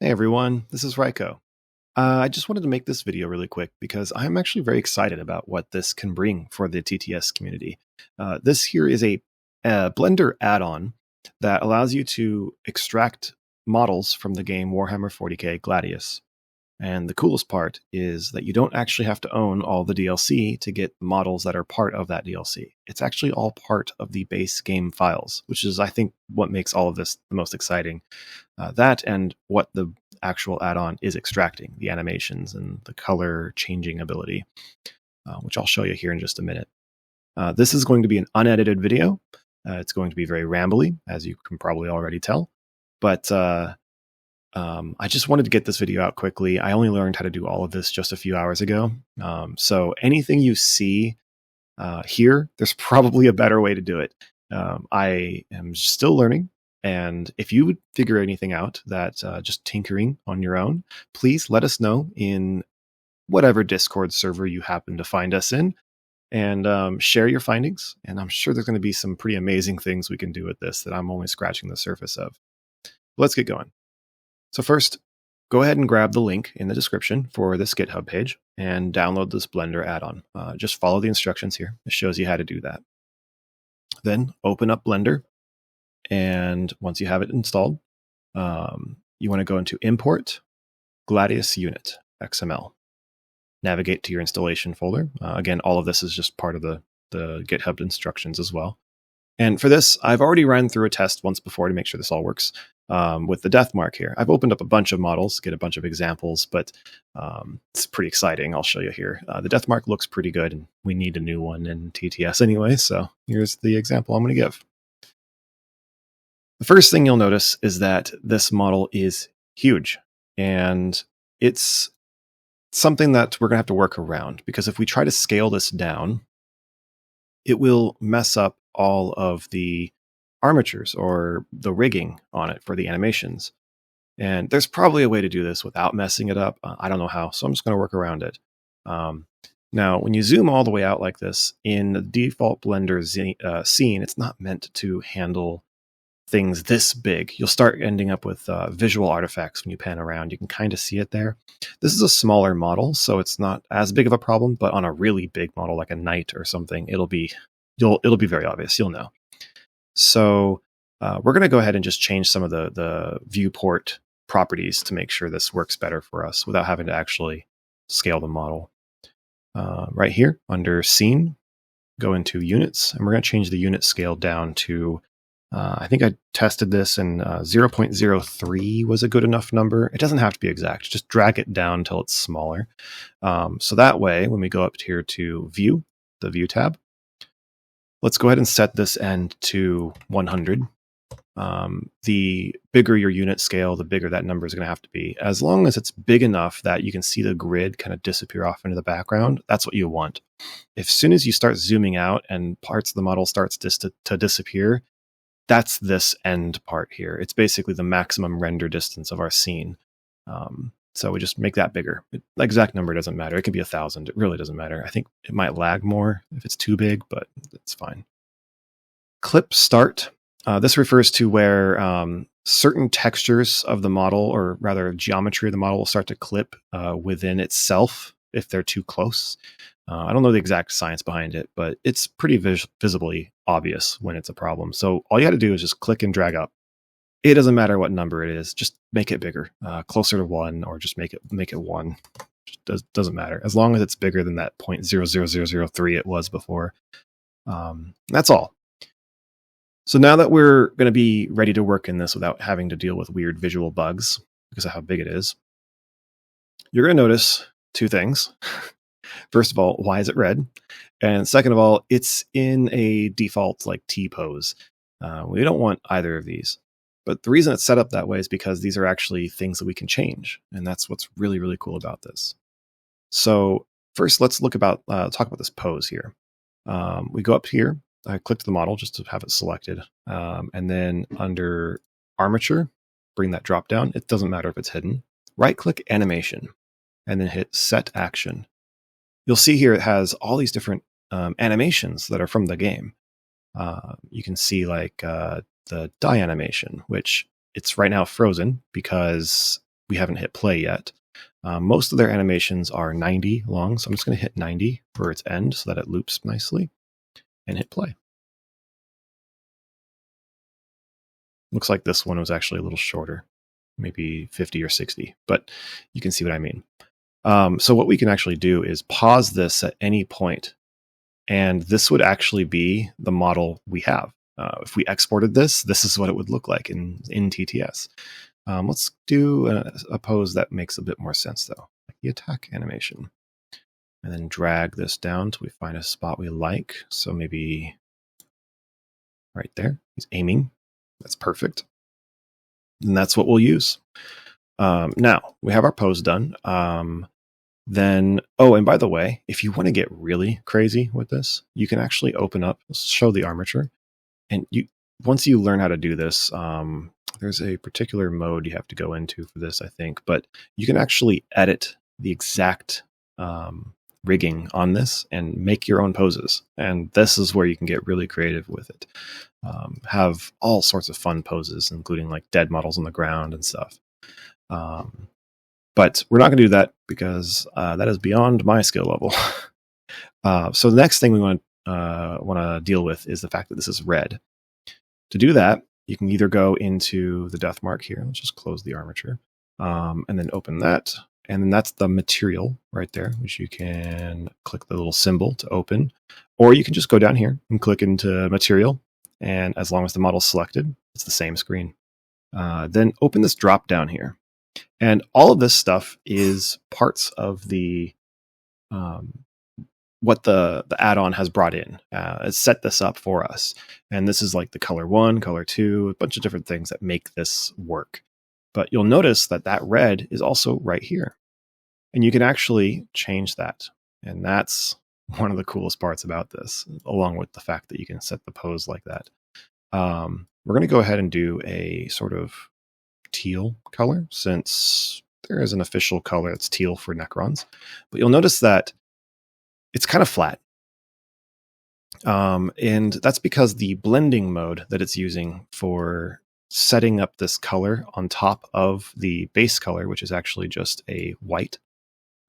Hey everyone, this is Raiko. I just wanted to make this video really quick because I'm actually very excited about what this can bring for the TTS community. This here is a Blender add-on that allows you to extract models from the game Warhammer 40k Gladius. And the coolest part is that you don't actually have to own all the DLC to get the models that are part of that DLC. It's actually all part of the base game files, which is, I think, what makes all of this the most exciting. That and what the actual add-on is extracting, the animations and the color changing ability, which I'll show you here in just a minute. This is going to be an unedited video. It's going to be very rambly, as you can probably already tell. But I just wanted to get this video out quickly. I only learned how to do all of this just a few hours ago. So anything you see here, there's probably a better way to do it. I am still learning. And if you would figure anything out that just tinkering on your own, please let us know in whatever Discord server you happen to find us in, and share your findings. And I'm sure there's going to be some pretty amazing things we can do with this that I'm only scratching the surface of. Let's get going. So first, go ahead and grab the link in the description for this GitHub page and download this Blender add-on. Just follow the instructions here. It shows you how to do that. Then open up Blender. And once you have it installed, you want to go into Import, Gladius Unit, XML. Navigate to your installation folder. Again, all of this is just part of the GitHub instructions as well. And for this, I've already run through a test once before to make sure this all works with the death mark here. I've opened up a bunch of models, get a bunch of examples, but it's pretty exciting. I'll show you here. The death mark looks pretty good, and we need a new one in TTS anyway, so here's the example I'm going to give. The first thing you'll notice is that this model is huge, and it's something that we're going to have to work around, because if we try to scale this down, it will mess up all of the armatures or the rigging on it for the animations. And there's probably a way to do this without messing it up. I don't know how, so I'm just going to work around it. Now, when you zoom all the way out like this, in the default Blender scene, it's not meant to handle things this big. You'll start ending up with visual artifacts when you pan around. You can kind of see it there. This is a smaller model, so it's not as big of a problem, but on a really big model like a knight or something, it'll be very obvious. You'll know. So we're going to go ahead and just change some of the viewport properties to make sure this works better for us without having to actually scale the model. Right here under scene, go into units, and we're going to change the unit scale down to I think I tested this, and 0.03 was a good enough number. It doesn't have to be exact. Just drag it down until it's smaller. So that way, when we go up here to View, the View tab, let's go ahead and set this end to 100. The bigger your unit scale, the bigger that number is going to have to be. As long as it's big enough that you can see the grid kind of disappear off into the background, that's what you want. As soon as you start zooming out and parts of the model starts to disappear, that's this end part here. It's basically the maximum render distance of our scene. So we just make that bigger. The exact number doesn't matter. It could be 1,000. It really doesn't matter. I think it might lag more if it's too big, but it's fine. Clip start. This refers to where certain textures of the model, or rather geometry of the model, will start to clip within itself if they're too close. I don't know the exact science behind it, but it's pretty visibly obvious when it's a problem. So all you got to do is just click and drag up. It doesn't matter what number it is. Just make it bigger, closer to 1, or just make it 1. Doesn't matter. As long as it's bigger than that 0.00003 it was before. That's all. So now that we're going to be ready to work in this without having to deal with weird visual bugs because of how big it is, you're going to notice two things. First of all, why is it red? And second of all, it's in a default like T pose. We don't want either of these. But the reason it's set up that way is because these are actually things that we can change. And that's what's really, really cool about this. So first, let's talk about this pose here. We go up here. I clicked the model just to have it selected. And then under armature, bring that drop down. It doesn't matter if it's hidden. Right click animation and then hit set action. You'll see here it has all these different animations that are from the game. You can see like the die animation, which it's right now frozen because we haven't hit play yet. Most of their animations are 90 long, so I'm just going to hit 90 for its end so that it loops nicely, and hit play. Looks like this one was actually a little shorter, maybe 50 or 60, but you can see what I mean. So what we can actually do is pause this at any point, and this would actually be the model we have. If we exported this, this is what it would look like in TTS. Let's do a pose that makes a bit more sense, though, like the attack animation. And then drag this down until we find a spot we like. So maybe right there. He's aiming. That's perfect. And that's what we'll use. Now, we have our pose done. Then, oh, and by the way, if you want to get really crazy with this, you can actually open up, show the armature. And once you learn how to do this, there's a particular mode you have to go into for this, I think. But you can actually edit the exact rigging on this and make your own poses. And this is where you can get really creative with it. Have all sorts of fun poses, including like dead models on the ground and stuff. But we're not going to do that because that is beyond my skill level. So the next thing we want to deal with is the fact that this is red. To do that, you can either go into the death mark here. Let's just close the armature, and then open that. And then that's the material right there, which you can click the little symbol to open. Or you can just go down here and click into material. And as long as the model's selected, it's the same screen. Then open this drop down here. And all of this stuff is parts of the what the add-on has brought in. It's set this up for us. And this is like the color 1, color 2, a bunch of different things that make this work. But you'll notice that that red is also right here. And you can actually change that. And that's one of the coolest parts about this, along with the fact that you can set the pose like that. We're going to go ahead and do a sort of teal color, since there is an official color that's teal for Necrons. But you'll notice that it's kind of flat. And that's because the blending mode that it's using for setting up this color on top of the base color, which is actually just a white,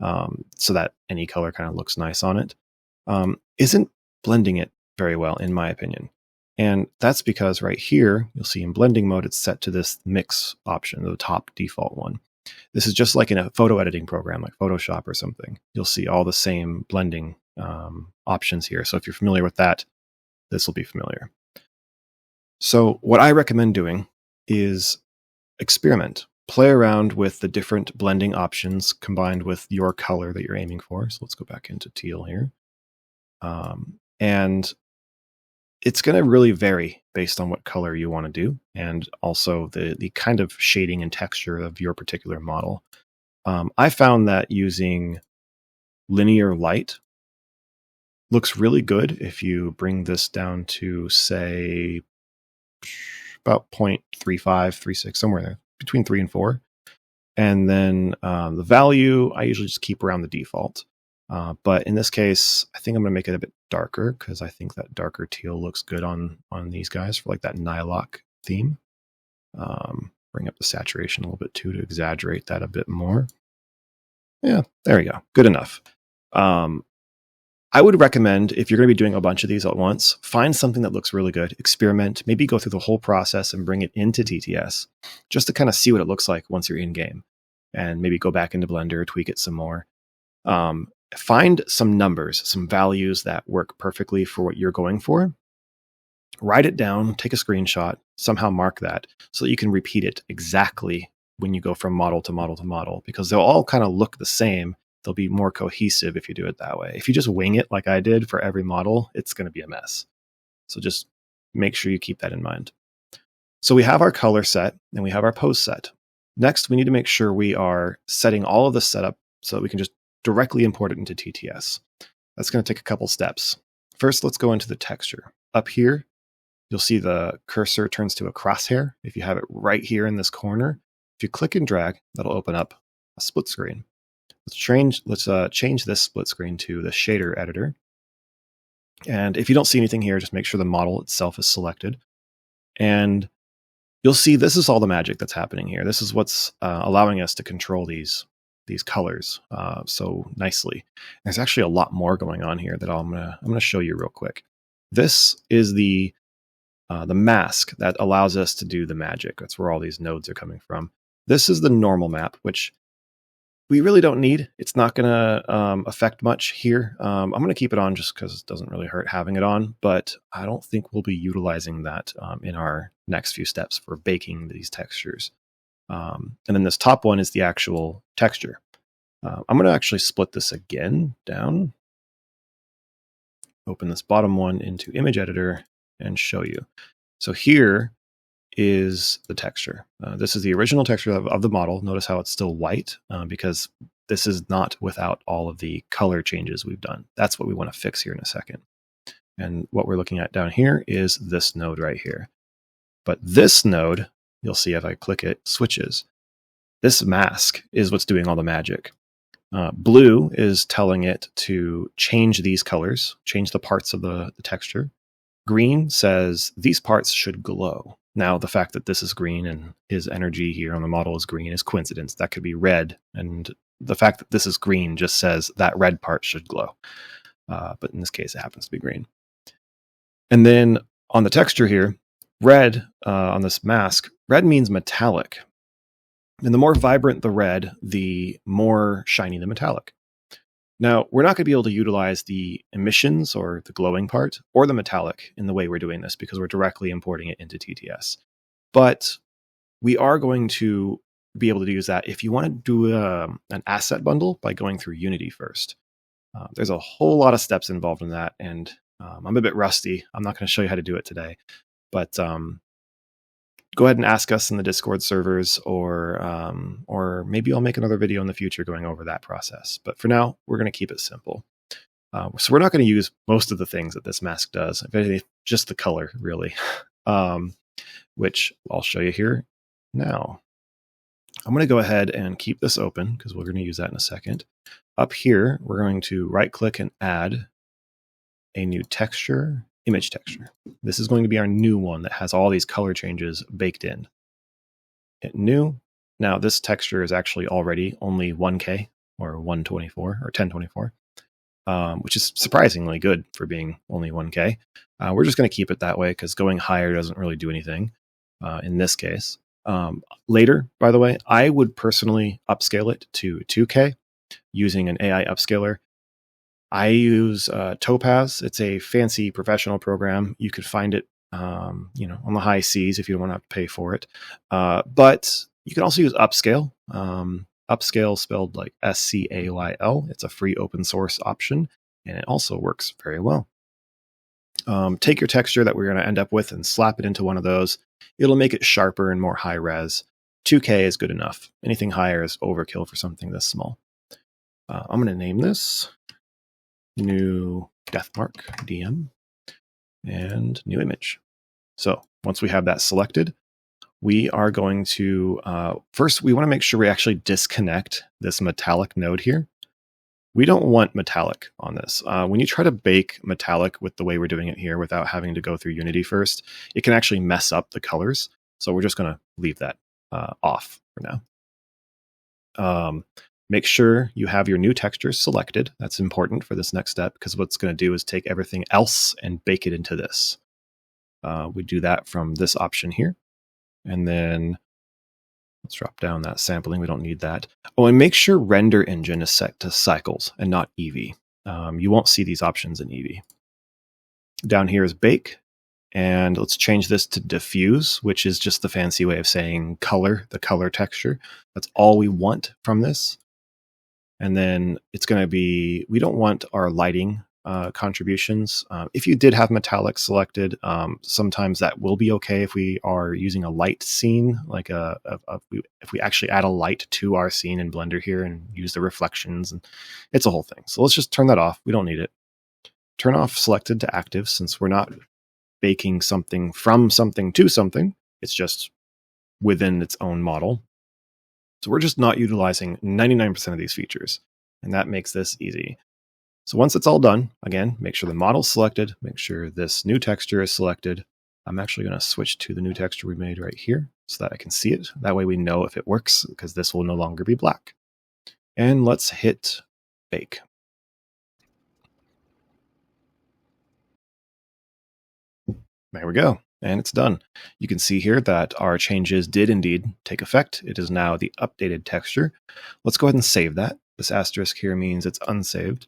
so that any color kind of looks nice on it, isn't blending it very well, in my opinion. And that's because right here, you'll see in blending mode, it's set to this mix option, the top default one. This is just like in a photo editing program like Photoshop or something. You'll see all the same blending options here. So if you're familiar with that, this will be familiar. So what I recommend doing is experiment. Play around with the different blending options combined with your color that you're aiming for. So let's go back into teal here. And it's going to really vary based on what color you want to do, and also the kind of shading and texture of your particular model. I found that using linear light looks really good if you bring this down to, say, about 0.35, 36, somewhere there, between 3 and 4. And then the value, I usually just keep around the default. But in this case, I think I'm going to make it a bit darker because I think that darker teal looks good on these guys for like that Nylock theme. Bring up the saturation a little bit too to exaggerate that a bit more. Yeah, there we go. Good enough. I would recommend, if you're going to be doing a bunch of these at once, find something that looks really good, experiment, maybe go through the whole process and bring it into TTS just to kind of see what it looks like once you're in game, and maybe go back into Blender, tweak it some more. Find some numbers, some values that work perfectly for what you're going for. Write it down, take a screenshot, somehow mark that so that you can repeat it exactly when you go from model to model to model, because they'll all kind of look the same. They'll be more cohesive if you do it that way. If you just wing it like I did for every model, it's going to be a mess. So just make sure you keep that in mind. So we have our color set and we have our pose set. Next, we need to make sure we are setting all of the setup so that we can just directly import it into TTS. That's going to take a couple steps. First, let's go into the texture. Up here, you'll see the cursor turns to a crosshair. If you have it right here in this corner, if you click and drag, that'll open up a split screen. Let's change this split screen to the shader editor. And if you don't see anything here, just make sure the model itself is selected. And you'll see this is all the magic that's happening here. This is what's allowing us to control these colors so nicely. There's actually a lot more going on here that I'm gonna show you real quick. This is the mask that allows us to do the magic. That's where all these nodes are coming from. This is the normal map, which we really don't need. It's not going to affect much here. I'm going to keep it on just because it doesn't really hurt having it on, but I don't think we'll be utilizing that in our next few steps for baking these textures. And then this top one is the actual texture. I'm going to actually split this again down, open this bottom one into image editor and show you. So here is the texture. This is the original texture of the model. Notice how it's still white because this is not without all of the color changes we've done. That's what we want to fix here in a second. And what we're looking at down here is this node right here. But this node, you'll see if I click it, switches. This mask is what's doing all the magic. Blue is telling it to change these colors, change the parts of the texture. Green says these parts should glow. Now, the fact that this is green and his energy here on the model is green is coincidence. That could be red. And the fact that this is green just says that red part should glow. But in this case, it happens to be green. And then on the texture here, red on this mask, red means metallic. And the more vibrant the red, the more shiny the metallic. Now, we're not going to be able to utilize the emissions or the glowing part or the metallic in the way we're doing this because we're directly importing it into TTS. But we are going to be able to use that if you want to do an asset bundle by going through Unity first. There's a whole lot of steps involved in that, and I'm a bit rusty. I'm not going to show you how to do it today. But go ahead and ask us in the Discord servers, or maybe I'll make another video in the future going over that process. But for now, we're going to keep it simple. So we're not going to use most of the things that this mask does. If anything, just the color, really, which I'll show you here now. I'm going to go ahead and keep this open because we're going to use that in a second. Up here, we're going to right-click and add a new texture. Image texture. This is going to be our new one that has all these color changes baked in. Hit new. Now this texture is actually already only 1K or 124 or 1024, which is surprisingly good for being only 1K. We're just going to keep it that way because going higher doesn't really do anything in this case. Later, by the way, I would personally upscale it to 2K using an AI upscaler. I use Topaz. It's a fancy professional program. You could find it, on the high seas if you don't want to pay for it. But you can also use Upscale. Upscale spelled like SCAYL. It's a free open source option, and it also works very well. Take your texture that we're going to end up with and slap it into one of those. It'll make it sharper and more high res. 2K is good enough. Anything higher is overkill for something this small. I'm going to name this new Deathmark DM and new image. So once we have that selected, we are going to first we want to make sure we actually disconnect this metallic node here. We don't want metallic on this. When you try to bake metallic with the way we're doing it here without having to go through Unity first, it can actually mess up the colors. So we're just going to leave that off for now. Make sure you have your new textures selected. That's important for this next step because what's going to do is take everything else and bake it into this. We do that from this option here. And then let's drop down that sampling. We don't need that. Oh, and make sure render engine is set to cycles and not Eevee. You won't see these options in Eevee. Down here is bake. And let's change this to diffuse, which is just the fancy way of saying color, the color texture. That's all we want from this. And then it's going to be, we don't want our lighting contributions. If you did have metallic selected, sometimes that will be okay if we are using a light scene, like if we actually add a light to our scene in Blender here and use the reflections, and it's a whole thing. So let's just turn that off. We don't need it. Turn off selected to active since we're not baking something from something to something. It's just within its own model. So we're just not utilizing 99% of these features, and that makes this easy. So once it's all done, again, make sure the model's selected, make sure this new texture is selected, I'm actually going to switch to the new texture we made right here so that I can see it. That way we know if it works, because this will no longer be black. And let's hit bake. There we go. And it's done. You can see here that our changes did indeed take effect. It is now the updated texture. Let's go ahead and save that. This asterisk here means it's unsaved.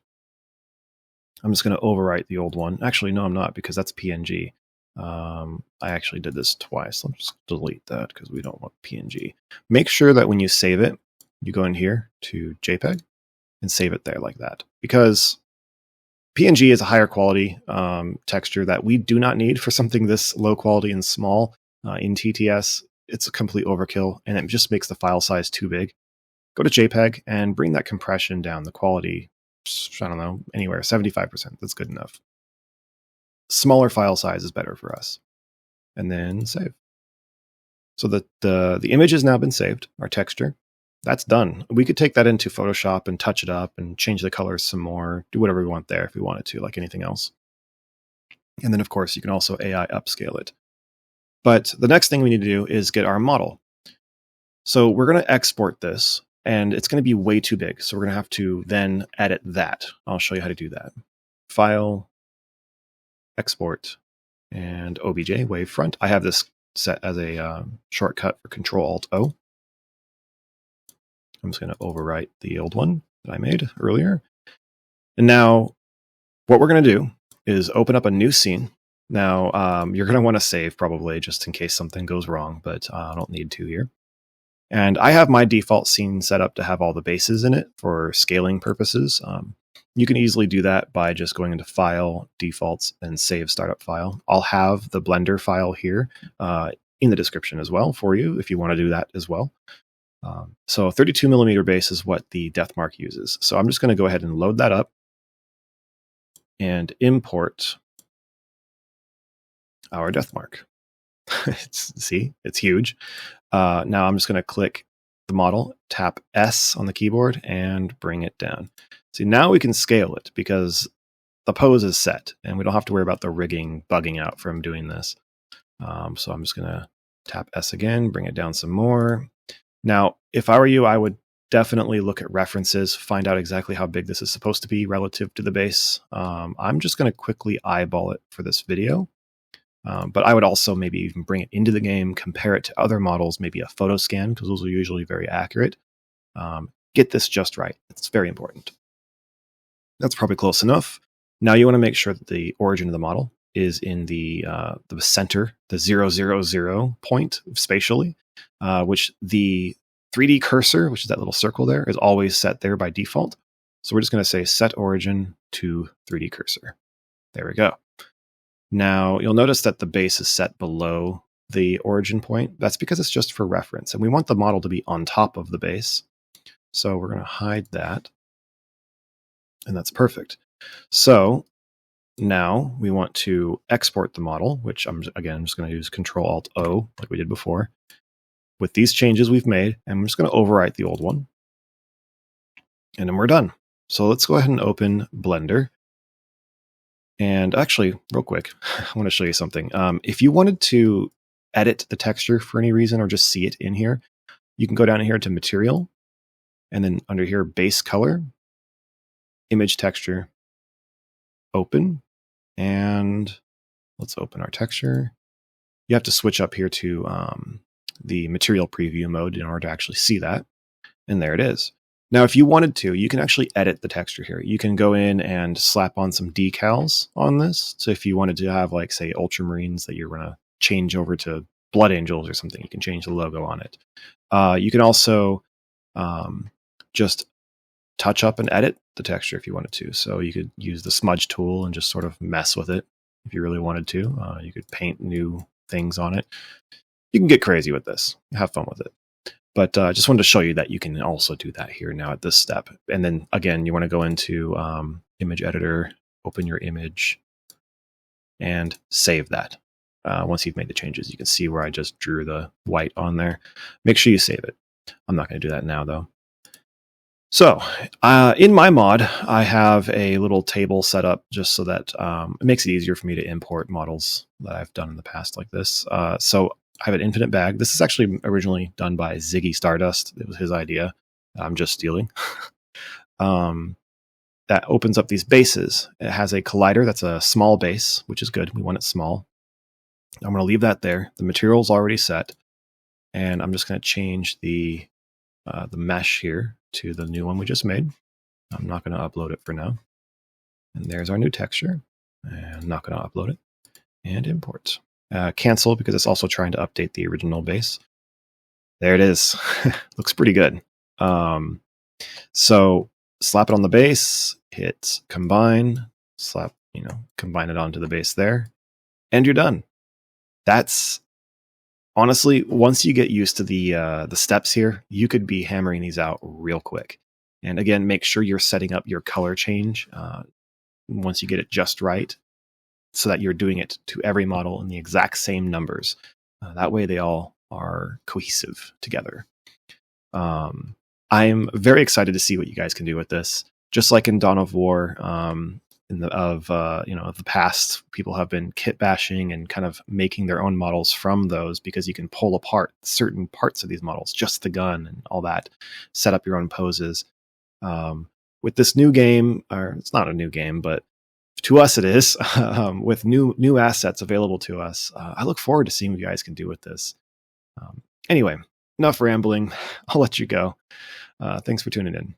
I'm just going to overwrite the old one. Actually, no, I'm not, because that's PNG. I actually did this twice. Let's just delete that because we don't want PNG. Make sure that when you save it, you go in here to JPEG and save it there like that, because PNG is a higher quality texture that we do not need for something this low quality and small in TTS. It's a complete overkill, and it just makes the file size too big. Go to JPEG and bring that compression down, the quality, I don't know, anywhere, 75%. That's good enough. Smaller file size is better for us. And then save. So the image has now been saved, our texture. That's done. We could take that into Photoshop and touch it up and change the colors some more, do whatever we want there if we wanted to, like anything else. And then, of course, you can also AI upscale it. But the next thing we need to do is get our model. So we're going to export this, and it's going to be way too big. So we're going to have to then edit that. I'll show you how to do that. File, export, and OBJ, wavefront. I have this set as a shortcut for Control-Alt-O. I'm just going to overwrite the old one that I made earlier. And now what we're going to do is open up a new scene. Now you're going to want to save probably just in case something goes wrong, but I don't need to here. And I have my default scene set up to have all the bases in it for scaling purposes. You can easily do that by just going into File, Defaults, and Save Startup File. I'll have the Blender file here in the description as well for you if you want to do that as well. So 32 millimeter base is what the Deathmark uses. So I'm just going to go ahead and load that up and import our Deathmark. See, it's huge. Now I'm just going to click the model, tap S on the keyboard, and bring it down. See, now we can scale it because the pose is set, and we don't have to worry about the rigging bugging out from doing this. So I'm just going to tap S again, bring it down some more. Now, if I were you, I would definitely look at references, find out exactly how big this is supposed to be relative to the base. I'm just going to quickly eyeball it for this video. But I would also maybe even bring it into the game, compare it to other models, maybe a photo scan, because those are usually very accurate. Get this just right. It's very important. That's probably close enough. Now you want to make sure that the origin of the model is in the center, the 000 point spatially, which the 3D cursor, which is that little circle there, is always set there by default. So we're just going to say set origin to 3D cursor. There we go. Now you'll notice that the base is set below the origin point. That's because it's just for reference, and we want the model to be on top of the base. So we're going to hide that, and that's perfect. So now we want to export the model, which I'm just going to use Control-Alt-O like we did before. With these changes we've made, and I'm just going to overwrite the old one. And then we're done. So let's go ahead and open Blender. And actually, real quick, I want to show you something. If you wanted to edit the texture for any reason or just see it in here, you can go down here to Material, and then under here, Base Color, Image Texture, Open, and let's open our texture. You have to switch up here to the Material Preview mode in order to actually see that. And there it is. Now, if you wanted to, you can actually edit the texture here. You can go in and slap on some decals on this. So if you wanted to have, like, say, Ultramarines that you're going to change over to Blood Angels or something, you can change the logo on it. You can also just touch up and edit the texture if you wanted to. So you could use the smudge tool and just sort of mess with it if you really wanted to. You could paint new things on it. You can get crazy with this. Have fun with it. But I just wanted to show you that you can also do that here now at this step. And then, again, you want to go into Image Editor, open your image, and save that. Once you've made the changes, you can see where I just drew the white on there. Make sure you save it. I'm not going to do that now, though. So in my mod, I have a little table set up just so that it makes it easier for me to import models that I've done in the past like this. So I have an infinite bag. This is actually originally done by Ziggy Stardust. It was his idea. I'm just stealing. That opens up these bases. It has a collider that's a small base, which is good. We want it small. I'm going to leave that there. The material's already set. And I'm just going to change the mesh here to the new one we just made. I'm not going to upload it for now. And there's our new texture. And I'm not going to upload it. And import. Cancel because it's also trying to update the original base. There it is. Looks pretty good. So slap it on the base, hit combine, combine it onto the base there, and you're done. That's honestly, once you get used to the steps here, you could be hammering these out real quick. And again, make sure you're setting up your color change once you get it just right, so that you're doing it to every model in the exact same numbers. That way they all are cohesive together. I'm very excited to see what you guys can do with this. Just like in Dawn of War, of the past, people have been kit bashing and kind of making their own models from those because you can pull apart certain parts of these models, just the gun and all that, set up your own poses. With this new game, or it's not a new game, but to us it is, with new assets available to us, I look forward to seeing what you guys can do with this. Anyway, enough rambling. I'll let you go. Thanks for tuning in.